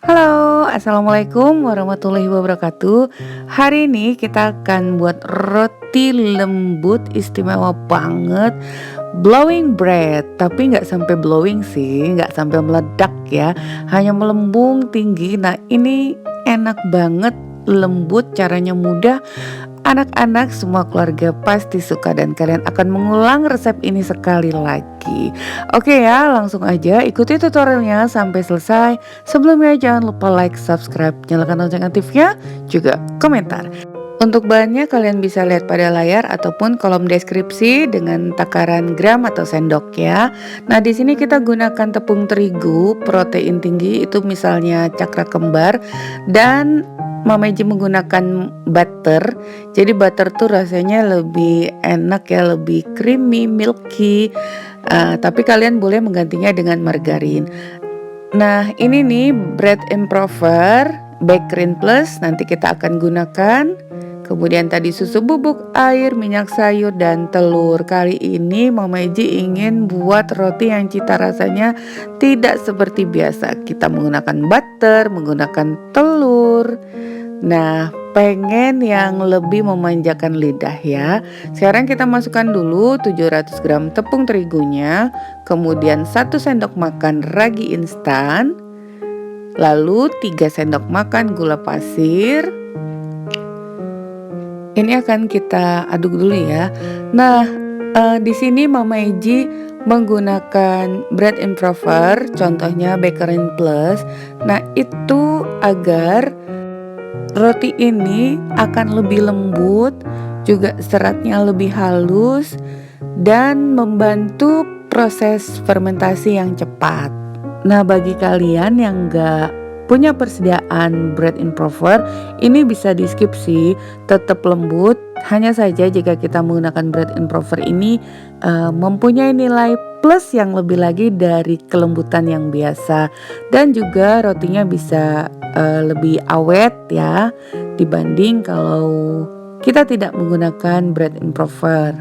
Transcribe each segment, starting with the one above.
Halo, assalamualaikum warahmatullahi wabarakatuh. Hari ini kita akan buat roti lembut istimewa banget, blowing bread. Tapi nggak sampai blowing sih, nggak sampai meledak ya, hanya melembung tinggi. Nah ini enak banget, lembut, caranya mudah. Anak-anak semua keluarga pasti suka dan kalian akan mengulang resep ini sekali lagi. Oke ya, langsung aja ikuti tutorialnya sampai selesai. Sebelumnya jangan lupa like, subscribe, nyalakan lonceng aktifnya, juga komentar. Untuk bahannya kalian bisa lihat pada layar ataupun kolom deskripsi dengan takaran gram atau sendok ya. Nah, di sini kita gunakan tepung terigu, protein tinggi itu misalnya cakra kembar, dan Mameji menggunakan butter. Jadi butter tuh rasanya lebih enak ya, lebih creamy, milky. Tapi kalian boleh menggantinya dengan margarin. Nah, ini nih bread improver, bakerin plus nanti kita akan gunakan. Kemudian tadi susu bubuk, air, minyak sayur, dan telur. Kali ini Mama Eji ingin buat roti yang cita rasanya tidak seperti biasa. Kita menggunakan butter, menggunakan telur. Nah, pengen yang lebih memanjakan lidah ya. Sekarang kita masukkan dulu 700 gram tepung terigunya, kemudian 1 sendok makan ragi instan, lalu 3 sendok makan gula pasir. Ini akan kita aduk dulu ya. Nah, di sini Mama Eji menggunakan bread improver, contohnya Bakerin Plus. Nah, itu agar roti ini akan lebih lembut, juga seratnya lebih halus, dan membantu proses fermentasi yang cepat. Nah, bagi kalian yang nggak punya persediaan bread improver, ini bisa di skip sih, tetap lembut. Hanya saja jika kita menggunakan bread improver ini mempunyai nilai plus yang lebih lagi dari kelembutan yang biasa, dan juga rotinya bisa lebih awet ya dibanding kalau kita tidak menggunakan bread improver.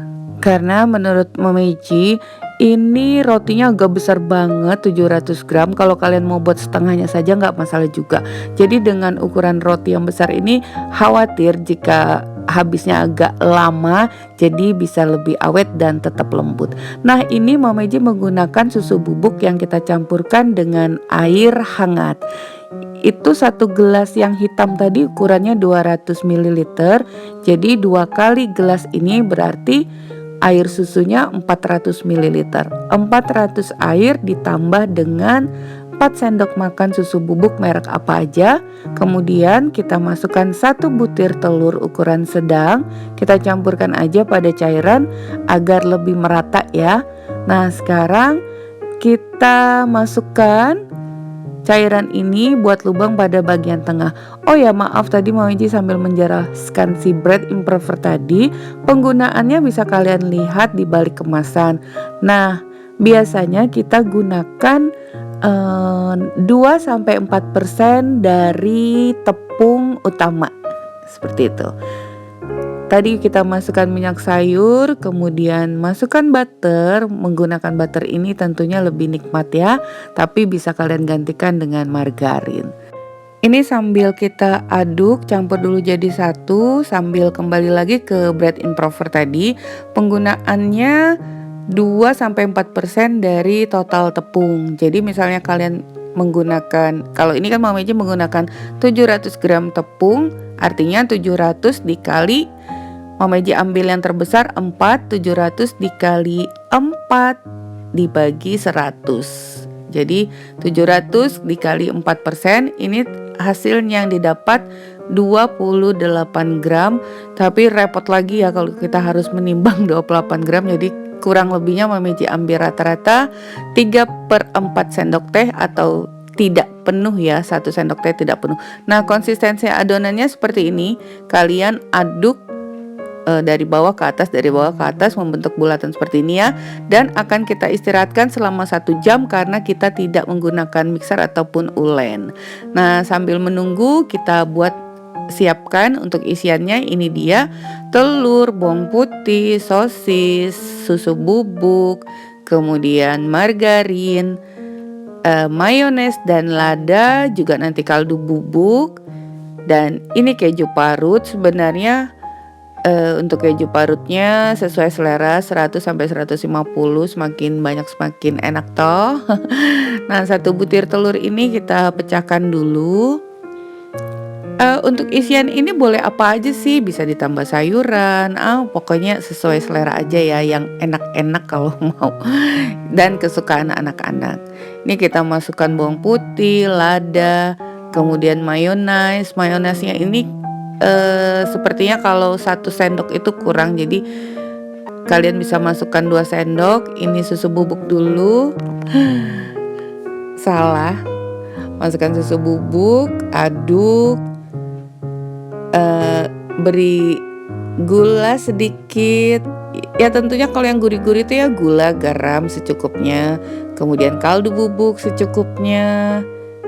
Karena menurut Meiji ini rotinya agak besar banget, 700 gram. Kalau kalian mau buat setengahnya saja nggak masalah juga. Jadi dengan ukuran roti yang besar ini khawatir jika habisnya agak lama, jadi bisa lebih awet dan tetap lembut. Nah, ini Mama Eji menggunakan susu bubuk yang kita campurkan dengan air hangat. Itu 1 gelas yang hitam tadi ukurannya 200 ml. Jadi 2 kali gelas ini berarti air susunya 400 ml. 400 air ditambah dengan 4 sendok makan susu bubuk merek apa aja. Kemudian kita masukkan 1 butir telur ukuran sedang. Kita campurkan aja pada cairan agar lebih merata ya. Nah, sekarang kita masukkan cairan ini buat lubang pada bagian tengah. Oh ya, maaf tadi Mama Eji sambil menjelaskan si bread improver tadi, penggunaannya bisa kalian lihat di balik kemasan. Nah, biasanya kita gunakan 2-4% dari tepung utama. Seperti itu. Tadi kita masukkan minyak sayur, kemudian masukkan butter. Menggunakan butter ini tentunya lebih nikmat ya, tapi bisa kalian gantikan dengan margarin. Ini sambil kita aduk, campur dulu jadi satu, sambil kembali lagi ke bread improver tadi. Penggunaannya 2-4% dari total tepung. Jadi misalnya kalian menggunakan, kalau ini kan Mama Eji menggunakan 700 gram tepung, artinya 700 dikali, Mama Eji ambil yang terbesar 4, 700 dikali 4 dibagi 100. Jadi 700 dikali 4%, ini hasilnya yang didapat 28 gram. Tapi repot lagi ya kalau kita harus menimbang 28 gram. Jadi kurang lebihnya Mama Eji ambil rata-rata 3/4 sendok teh atau tidak penuh ya, 1 sendok teh tidak penuh. Nah, konsistensi adonannya seperti ini. Kalian aduk dari bawah ke atas, dari bawah ke atas, membentuk bulatan seperti ini ya. Dan akan kita istirahatkan selama 1 jam karena kita tidak menggunakan mixer ataupun ulen. Nah, sambil menunggu kita siapkan untuk isiannya. Ini dia telur, bawang putih, sosis, susu bubuk, kemudian margarin, mayones dan lada, juga nanti kaldu bubuk, dan ini keju parut. Sebenarnya untuk keju parutnya sesuai selera 100 sampai 150, semakin banyak semakin enak toh. Nah, 1 butir telur ini kita pecahkan dulu. Untuk isian ini boleh apa aja sih, bisa ditambah sayuran, pokoknya sesuai selera aja ya, yang enak-enak kalau mau dan kesukaan anak-anak. Ini kita masukkan bawang putih, lada, kemudian mayones. Mayonesnya ini sepertinya kalau 1 sendok itu kurang, jadi kalian bisa masukkan 2 sendok. Ini susu bubuk dulu. Salah, masukkan susu bubuk, aduk, beri gula sedikit. Ya tentunya kalau yang gurih-gurih itu ya gula, garam secukupnya, kemudian kaldu bubuk secukupnya.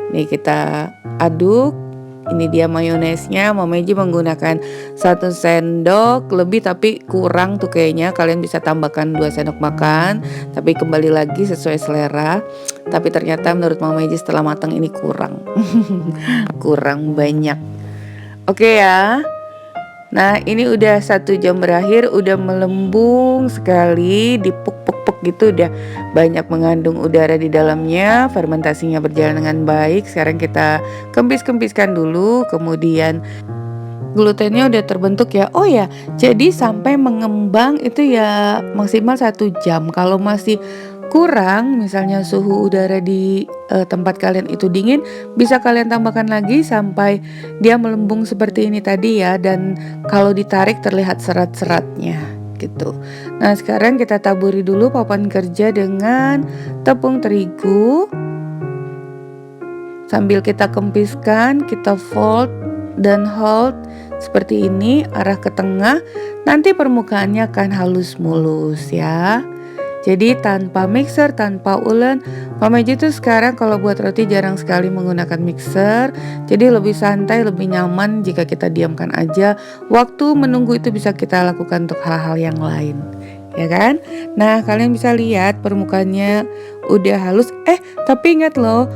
Nih kita aduk. Ini dia mayonesnya. Mama Eji menggunakan 1 sendok lebih, tapi kurang tuh kayaknya. Kalian bisa tambahkan 2 sendok makan, tapi kembali lagi sesuai selera. Tapi ternyata menurut Mama Eji setelah matang ini kurang. Kurang banyak. Oke ya. Nah, ini udah 1 jam berakhir, udah melembung sekali, dipuk-puk-puk gitu, udah banyak mengandung udara di dalamnya, fermentasinya berjalan dengan baik. Sekarang kita kempis-kempiskan dulu, kemudian glutennya udah terbentuk ya. Oh ya, jadi sampai mengembang itu ya maksimal 1 jam. Kalau masih kurang, misalnya suhu udara di tempat kalian itu dingin, bisa kalian tambahkan lagi sampai dia melembung seperti ini tadi ya. Dan kalau ditarik terlihat serat-seratnya gitu. Nah, sekarang kita taburi dulu papan kerja dengan tepung terigu. Sambil kita kempiskan, kita fold dan hold seperti ini, arah ke tengah. Nanti permukaannya akan halus mulus ya. Jadi tanpa mixer, tanpa ulen. Mama Eji tuh sekarang kalau buat roti jarang sekali menggunakan mixer. Jadi lebih santai, lebih nyaman jika kita diamkan aja. Waktu menunggu itu bisa kita lakukan untuk hal-hal yang lain, ya kan? Nah, kalian bisa lihat permukaannya udah halus. Tapi ingat loh,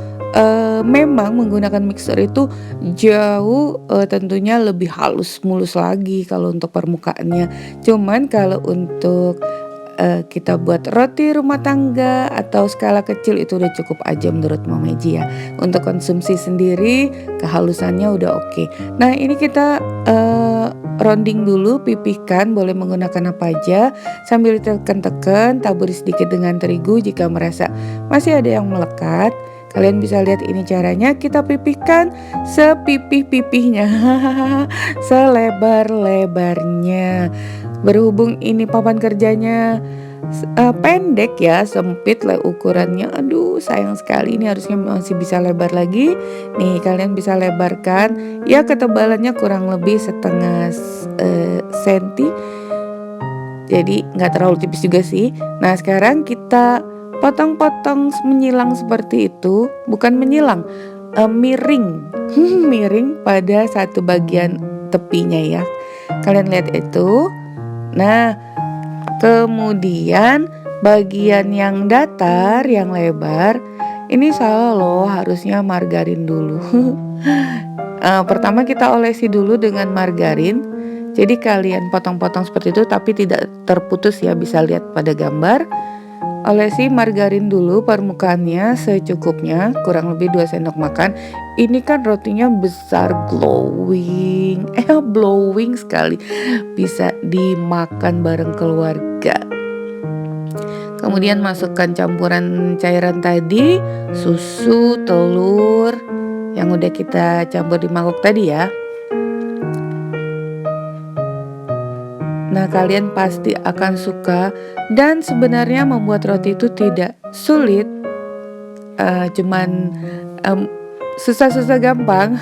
memang menggunakan mixer itu jauh tentunya lebih halus mulus lagi kalau untuk permukaannya. Cuman kalau untuk kita buat roti rumah tangga atau skala kecil itu udah cukup aja menurut Mama Eji ya. Untuk konsumsi sendiri kehalusannya udah oke. Nah, ini kita rounding dulu, pipihkan, boleh menggunakan apa aja. Sambil ditekan-tekan, taburi sedikit dengan terigu jika merasa masih ada yang melekat. Kalian bisa lihat ini caranya, kita pipihkan sepipih-pipihnya, selebar-lebarnya. Berhubung ini papan kerjanya pendek ya, sempit lah ukurannya. Aduh, sayang sekali, ini harusnya masih bisa lebar lagi. Nih, kalian bisa lebarkan. Ya, ketebalannya kurang lebih setengah senti. Jadi nggak terlalu tipis juga sih. Nah, sekarang kita potong-potong menyilang seperti itu. Bukan menyilang, miring. Miring pada satu bagian tepinya ya. Kalian lihat itu. Nah, kemudian bagian yang datar, yang lebar, ini salah loh, harusnya margarin dulu. Pertama kita olesi dulu dengan margarin. Jadi kalian potong-potong seperti itu tapi tidak terputus ya, bisa lihat pada gambar. Olesi margarin dulu permukaannya secukupnya, kurang lebih 2 sendok makan. Ini kan rotinya besar, glowing, blowing sekali, bisa dimakan bareng keluarga. Kemudian masukkan campuran cairan tadi, susu, telur yang udah kita campur di mangkok tadi ya. Nah, kalian pasti akan suka, dan sebenarnya membuat roti itu tidak sulit, cuman susah-susah gampang.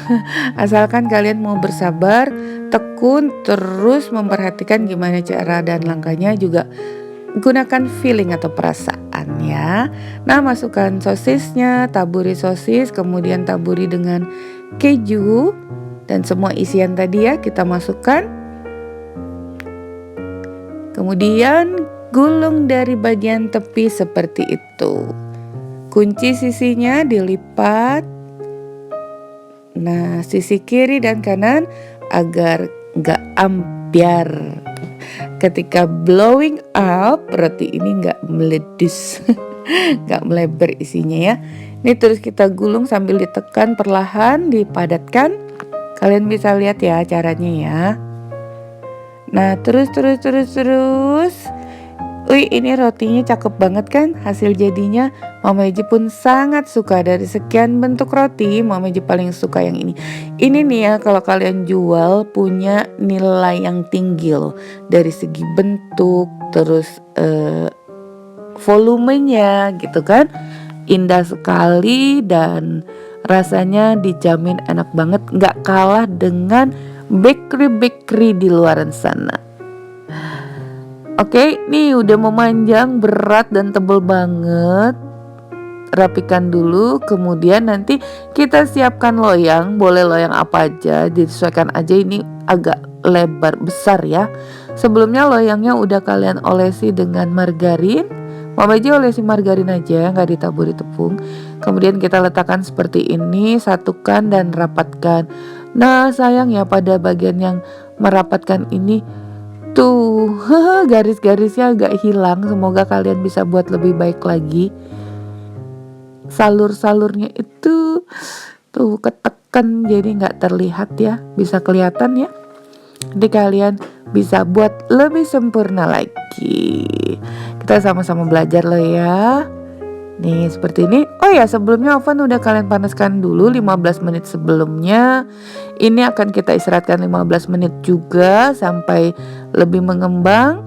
Asalkan kalian mau bersabar, tekun, terus memperhatikan gimana cara dan langkahnya, juga gunakan feeling atau perasaan ya. Nah, masukkan sosisnya, taburi sosis, kemudian taburi dengan keju, dan semua isian tadi ya kita masukkan. Kemudian gulung dari bagian tepi seperti itu. kunci sisinya dilipat. Nah, sisi kiri dan kanan agar nggak ambyar. Ketika blowing up, roti ini nggak meledus, nggak melebar isinya ya. Ini terus kita gulung sambil ditekan perlahan, dipadatkan. Kalian bisa lihat ya caranya ya. Nah, terus. Wih, ini rotinya cakep banget kan hasil jadinya. Mama Eji pun sangat suka. Dari sekian bentuk roti, Mama Eji paling suka yang ini. Ini nih ya, kalau kalian jual punya nilai yang tinggi loh. Dari segi bentuk, terus volumenya gitu kan. Indah sekali dan rasanya dijamin enak banget. Gak kalah dengan bakery di luaran sana. Oke, nih udah memanjang, berat dan tebel banget. Rapikan dulu, kemudian nanti kita siapkan loyang. Boleh loyang apa aja, disesuaikan aja, ini agak lebar besar ya. Sebelumnya loyangnya udah kalian olesi dengan margarin. Mama aja olesi margarin aja, nggak ditaburi tepung. Kemudian kita letakkan seperti ini, satukan dan rapatkan. Nah sayang ya pada bagian yang merapatkan ini tuh garis-garisnya agak hilang. Semoga kalian bisa buat lebih baik lagi. Salur-salurnya itu tuh ketekan jadi nggak terlihat ya. Bisa kelihatan ya. Jadi kalian bisa buat lebih sempurna lagi. Kita sama-sama belajar loh ya. Nih seperti ini. Oh ya, sebelumnya oven udah kalian panaskan dulu 15 menit sebelumnya. Ini akan kita istirahatkan 15 menit juga sampai lebih mengembang.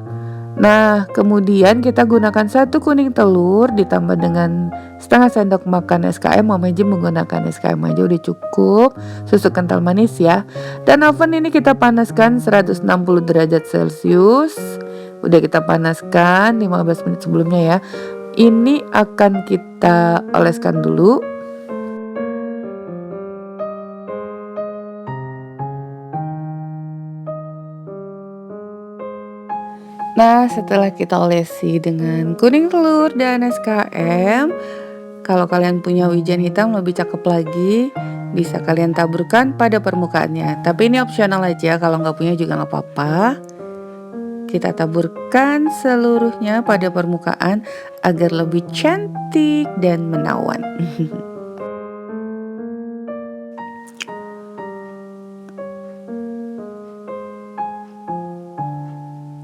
Nah kemudian kita gunakan 1 kuning telur ditambah dengan setengah sendok makan SKM. Mama Eji menggunakan SKM aja udah cukup. Susu kental manis ya. Dan oven ini kita panaskan 160 derajat Celcius. Udah kita panaskan 15 menit sebelumnya ya. Ini akan kita oleskan dulu. Nah setelah kita olesi dengan kuning telur dan SKM, kalau kalian punya wijen hitam lebih cakep lagi, bisa kalian taburkan pada permukaannya. Tapi ini opsional aja, kalau nggak punya juga nggak apa-apa. Kita taburkan seluruhnya pada permukaan agar lebih cantik dan menawan.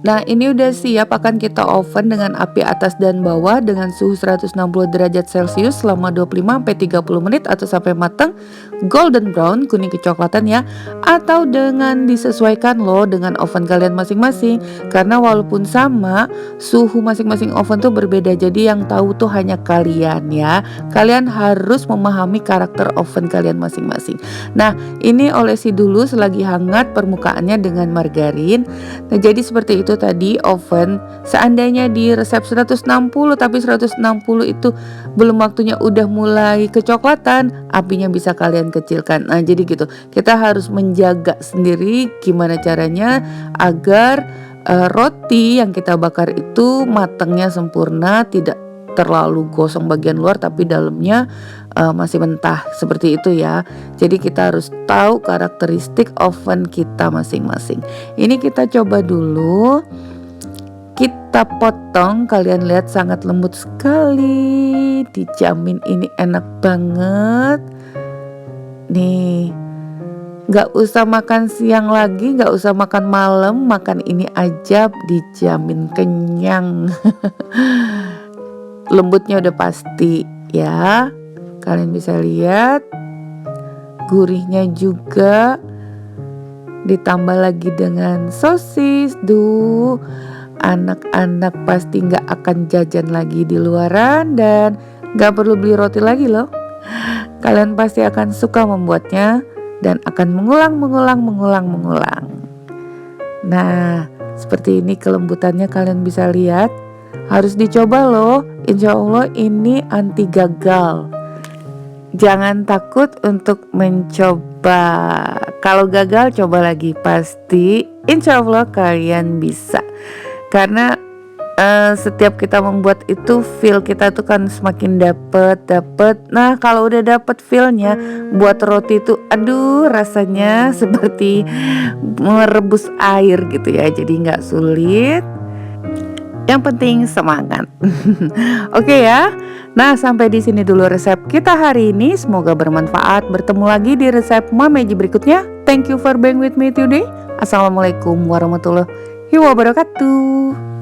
Nah ini udah siap, akan kita oven dengan api atas dan bawah dengan suhu 160 derajat Celcius selama 25-30 menit atau sampai matang golden brown, kuning kecoklatan ya. Atau dengan disesuaikan loh dengan oven kalian masing-masing. Karena walaupun sama, suhu masing-masing oven tuh berbeda. Jadi yang tahu tuh hanya kalian ya. Kalian harus memahami karakter oven kalian masing-masing. Nah ini olesi dulu selagi hangat permukaannya dengan margarin. Nah jadi seperti itu tadi oven. Seandainya di resep 160 tapi 160 itu belum waktunya udah mulai kecoklatan, apinya bisa kalian kecilkan. Nah jadi gitu, kita harus menjaga sendiri gimana caranya agar roti yang kita bakar itu matangnya sempurna, tidak terlalu gosong bagian luar tapi dalamnya masih mentah, seperti itu ya. Jadi kita harus tahu karakteristik oven kita masing-masing. Ini kita coba dulu. Kita potong, kalian lihat sangat lembut sekali. Dijamin ini enak banget. Nih, gak usah makan siang lagi, gak usah makan malam, makan ini aja dijamin kenyang. Lembutnya udah pasti ya. Kalian bisa lihat gurihnya juga, ditambah lagi dengan sosis. Duh, anak-anak pasti gak akan jajan lagi di luaran dan gak perlu beli roti lagi loh. Kalian pasti akan suka membuatnya dan akan mengulang. Nah seperti ini kelembutannya, kalian bisa lihat. Harus dicoba loh, insya Allah ini anti gagal. Jangan takut untuk mencoba. Kalau gagal coba lagi, pasti insya Allah kalian bisa. Karena setiap kita membuat itu feel kita tuh kan semakin dapet. Nah kalau udah dapet feelnya, buat roti itu aduh rasanya seperti merebus air gitu ya, jadi nggak sulit. Yang penting semangat. Oke ya. Nah, sampai di sini dulu resep kita hari ini. Semoga bermanfaat. Bertemu lagi di resep Mameji berikutnya. Thank you for being with me today. Assalamualaikum warahmatullahi wabarakatuh.